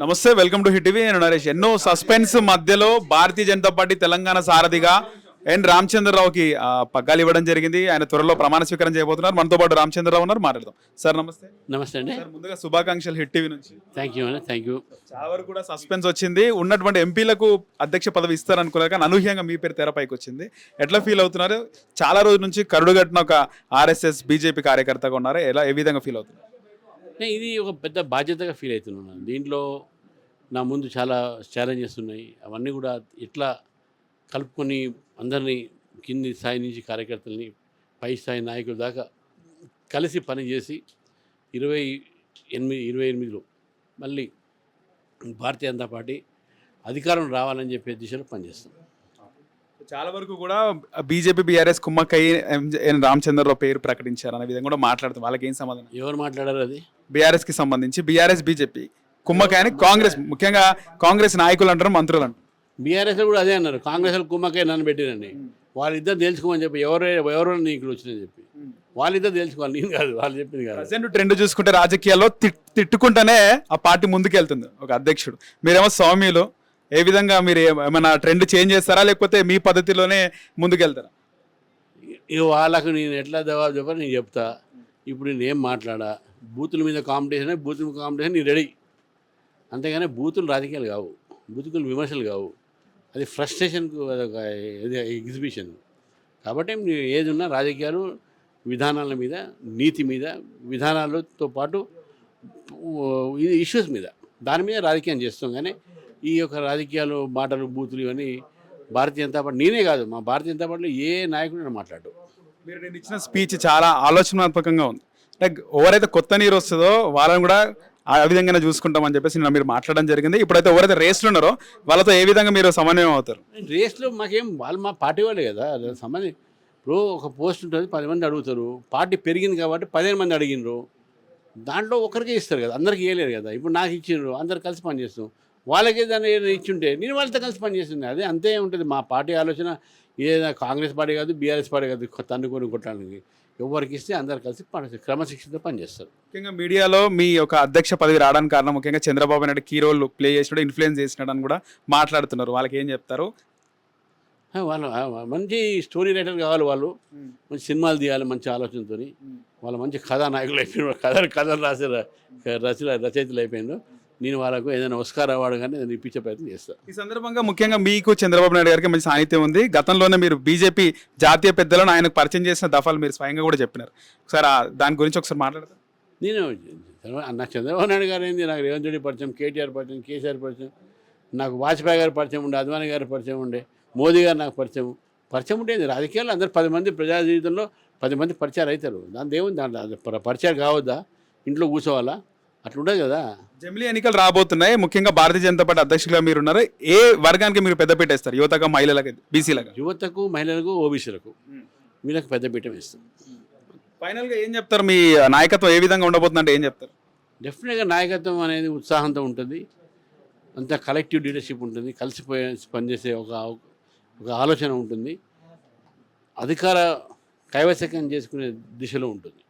నమస్తే, welcome to hit TV. నేను నరేష్. ఎన్నో సస్పెన్స్ మధ్యలో భారతీయ జనతా పార్టీ తెలంగాణ సారథిగా ఎన్ రామచంద్రరావుకి పగ్గాలు ఇవ్వడం జరిగింది. ఆయన త్వరలో ప్రమాణ స్వీకారం చేయబోతున్నారు. మనతో పాటు రామచంద్రరావు ఉన్నారు, మాట్లాడదాం. సార్ నమస్తే. నమస్తే అండి. ముందుగా శుభాకాంక్షలు హిట్ టీవీ నుంచి. Thank you. చాలా వరకు కూడా సస్పెన్స్ వచ్చింది. ఉన్నటువంటి ఎంపీలకు అధ్యక్ష పదవి ఇస్తారనుకున్నారు, కానీ అనూహ్యంగా మీ పేరు తెరపైకి వచ్చింది. ఎట్లా ఫీల్ అవుతున్నారు? చాలా రోజుల నుంచి కరుడుగట్టిన ఒక ఆర్ఎస్ఎస్ బీజేపీ కార్యకర్తగా ఉన్నారు. ఏ విధంగా ఫీల్ అవుతున్నారు? ఇది ఒక పెద్ద బాధ్యతగా ఫీల్ అవుతున్నాను. దీంట్లో నా ముందు చాలా ఛాలెంజెస్ ఉన్నాయి. అవన్నీ కూడా ఎట్లా కలుపుకొని అందరినీ కింది స్థాయి నుంచి కార్యకర్తల్ని పై స్థాయి నాయకుల దాకా కలిసి పనిచేసి 28లో మళ్ళీ భారతీయ జనతా పార్టీ అధికారం రావాలని చెప్పే దిశలో పనిచేస్తాం. చాలా వరకు కూడా బీజేపీ బీఆర్ఎస్ కుమ్మక్కయ్య ఎన్ రామచంద్రరావు పేరు ప్రకటించారు అనే విధంగా కూడా మాట్లాడుతాం. వాళ్ళకి ఏం సమాధానం? ఎవరు మాట్లాడారు? అది బీఆర్ఎస్ కి సంబంధించి బీఆర్ఎస్ బీజేపీ కుమ్మక్కయ్య, కాంగ్రెస్ ముఖ్యంగా కాంగ్రెస్ నాయకులు అంటారు, మంత్రులు అంటారు. బీఆర్ఎస్ కూడా అదే అన్నారు. కాంగ్రెస్ కుమ్మక్కయ్య నన్ను పెట్టిరండి, వాళ్ళిద్దరు తెలుసుకోమని చెప్పి ఎవరో నీకు వచ్చిందని చెప్పి వాళ్ళిద్దరు తెలుసుకోవాలి, నేను కాదు, వాళ్ళు చెప్పింది కాదు. ప్రజెంట్ ట్రెండ్ చూసుకుంటే రాజకీయాల్లో తిట్టుకుంటేనే ఆ పార్టీ ముందుకెళ్తుంది ఒక అధ్యక్షుడు. మీరేమో సౌమ్యులు, ఏ విధంగా మీరు ఏమైనా ట్రెండ్ చేంజ్ చేస్తారా, లేకపోతే మీ పద్ధతిలోనే ముందుకెళ్తారా? ఇక వాళ్ళకు నేను ఎట్లా జవాబు చెప్పాలి నేను చెప్తా. ఇప్పుడు నేను ఏం మాట్లాడా, బూతుల మీద కాంపిటీషన్ నేను రెడీ. అంతేగాని బూతులు రాజకీయాలు కావు, బూతులు విమర్శలు కావు. అది ఫ్రస్ట్రేషన్కు అదొక ఎగ్జిబిషన్. కాబట్టి ఏది ఉన్నా రాజకీయాలు విధానాల మీద, నీతి మీద, విధానాలతో పాటు ఇష్యూస్ మీద, దాని మీద రాజకీయం చేస్తాం. కానీ ఈ యొక్క రాజకీయాలు, మాటలు, బూతులు ఇవన్నీ భారతీయ జనతా పార్టీ, నేనే కాదు, మా భారతీయ జనతా పార్టీలో ఏ నాయకుడు మాట్లాడు. మీరు నేను ఇచ్చిన స్పీచ్ చాలా ఆలోచనాత్మకంగా ఉంది. లైక్ ఎవరైతే కొత్త నీరు వస్తుందో వాళ్ళని కూడా ఆ విధంగానే చూసుకుంటామని చెప్పేసి నిన్న మీరు మాట్లాడడం జరిగింది. ఇప్పుడైతే ఎవరైతే రేస్లు ఉన్నారో వాళ్ళతో ఏ విధంగా మీరు సమన్వయం అవుతారు? రేస్లో మాకేం, వాళ్ళు మా పార్టీ వాళ్ళే కదా సమన్వయం. ఇప్పుడు ఒక పోస్ట్ ఉంటుంది, 10 మంది అడుగుతారు. పార్టీ పెరిగింది కాబట్టి 15 మంది అడిగినారు. దాంట్లో ఒకరికే ఇస్తారు కదా, అందరికీ ఇవ్వలేరు కదా. ఇప్పుడు నాకు ఇచ్చిండ్రు, అందరు కలిసి పనిచేస్తాం. వాళ్ళకే దాన్ని ఇచ్చుంటే నేను వాళ్ళతో కలిసి పనిచేస్తుంది. అదే అంతే ఉంటుంది మా పార్టీ ఆలోచన. ఏదైనా కాంగ్రెస్ పార్టీ కాదు, బీఆర్ఎస్ పార్టీ కాదు, తన్నుకొని కొట్టడానికి. ఎవరికి ఇస్తే అందరు కలిసి క్రమశిక్షణతో పనిచేస్తారు. ముఖ్యంగా మీడియాలో మీ యొక్క అధ్యక్ష పదవి రావడానికి కారణం ముఖ్యంగా Chandrababu Naidu key role play చేసినాడు, ఇన్ఫ్లుయెన్స్ చేసినాడు అని కూడా మాట్లాడుతున్నారు. వాళ్ళకి ఏం చెప్తారు? వాళ్ళు మంచి స్టోరీ రైటర్ కావాలి, వాళ్ళు మంచి సినిమాలు తీయాలి మంచి ఆలోచనతో. వాళ్ళు మంచి కథానాయకులు అయిపోయినారు, కథలు రచయితలు అయిపోయినారు. నేను వాళ్ళకు ఏదైనా ఆస్కార్ అవార్డు కానీ నేను ఇప్పించే ప్రయత్నం చేస్తాను. ఈ సందర్భంగా ముఖ్యంగా మీకు చంద్రబాబు నాయుడు గారికి మంచి సాన్నిధ్యం ఉంది. గతంలోనే మీరు బీజేపీ జాతీయ పెద్దలను ఆయనకు పరిచయం చేసిన దఫాలు మీరు స్వయంగా కూడా చెప్పినారు. ఒకసారి దాని గురించి ఒకసారి మాట్లాడతారు? నేను నాకు చంద్రబాబు నాయుడు గారు ఏంది, నాకు రేవంత్ రెడ్డి పరిచయం, కేటీఆర్ పరిచయం, కేసీఆర్ పరిచయం, నాకు వాజ్పేయి గారి పరిచయం ఉండే, అద్వానీ గారి పరిచయం ఉండే, మోదీ గారు నాకు పరిచయం ఉండేది. రాజకీయాల్లో అందరు 10 మంది ప్రజా జీవితంలో 10 మంది పరిచయాలు అవుతారు. దాని దేవుని దాంట్లో పరిచయాలు కావద్దా, ఇంట్లో కూర్చోవాలా, అట్లా ఉండదు కదా. జమిలీ ఎన్నికలు రాబోతున్నాయి. ముఖ్యంగా భారతీయ జనతా పార్టీ అధ్యక్షులుగా మీరు ఉన్నారు. ఏ వర్గానికి మీరు పెద్దపీట వేస్తారు? యువతకు, మహిళలకు, బీసీలకు? యువతకు, మహిళలకు, ఓబీసీలకు, వీళ్ళకి పెద్దపీట వేస్తాం. ఫైనల్గా ఏం చెప్తారు? మీ నాయకత్వం ఏ విధంగా ఉండబోతుందంటే ఏం చెప్తారు? డెఫినెట్గా నాయకత్వం అనేది ఉత్సాహంతో ఉంటుంది, అంతా కలెక్టివ్ లీడర్షిప్ ఉంటుంది, కలిసిపోయే పనిచేసే ఒక ఆలోచన ఉంటుంది, అధికార కైవశకం చేసుకునే దిశలో ఉంటుంది.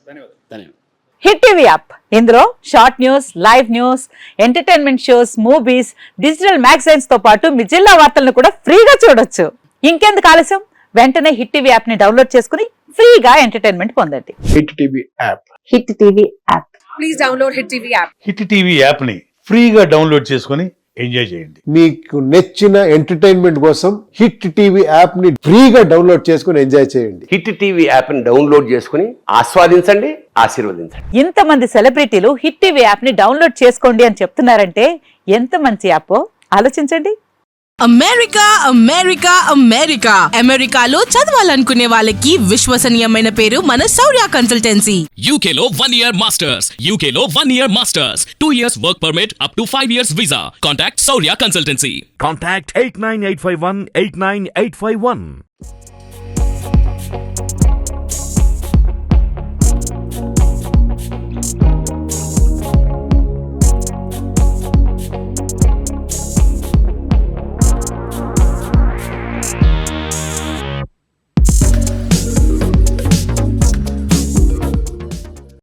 ధన్యవాదాలు. హిట్ టీవీ యాప్, ఇందులో short news, live news, entertainment shows, movies, digital magazines తో పాటు మీ జిల్లా వార్తలను కూడా ఫ్రీగా చూడొచ్చు. ఇంకెందుకు ఆలస్యం, వెంటనే హిట్ టీవీ యాప్ ని డౌన్లోడ్ చేసుకుని ఫ్రీగా ఎంటర్టైన్మెంట్ పొందండి. Hit TV app. Hit TV app. Please download hit TV app. Hit TV app ని ఫ్రీగా డౌన్లోడ్ చేసుకొని ఎంజాయ్ చేయండి. మీకు నచ్చిన ఎంటర్టైన్మెంట్ కోసం హిట్ టీవీ యాప్ ని ఫ్రీగా డౌన్లోడ్ చేసుకొని ఎంజాయ్ చేయండి. హిట్ టీవీ యాప్ ని డౌన్లోడ్ చేసుకుని ఆస్వాదించండి, ఆశీర్వదించండి. ఇంతమంది సెలబ్రిటీలు హిట్ టీవీ యాప్ ని డౌన్లోడ్ చేసుకోండి అని చెప్తున్నారంటే ఎంత మంచి యాప్ ఆలోచించండి. అమెరికా అమెరికా అమెరికా అమెరికాలో చదవాలనుకునే వాళ్ళకి విశ్వసనీయమైన పేరు మన శౌర్య కన్సల్టెన్సీ. UK లో 1 year masters, UK లో 1 year masters, 2 years work permit up to 5 years visa. Contact Saurya Consultancy. Contact 89851 89851.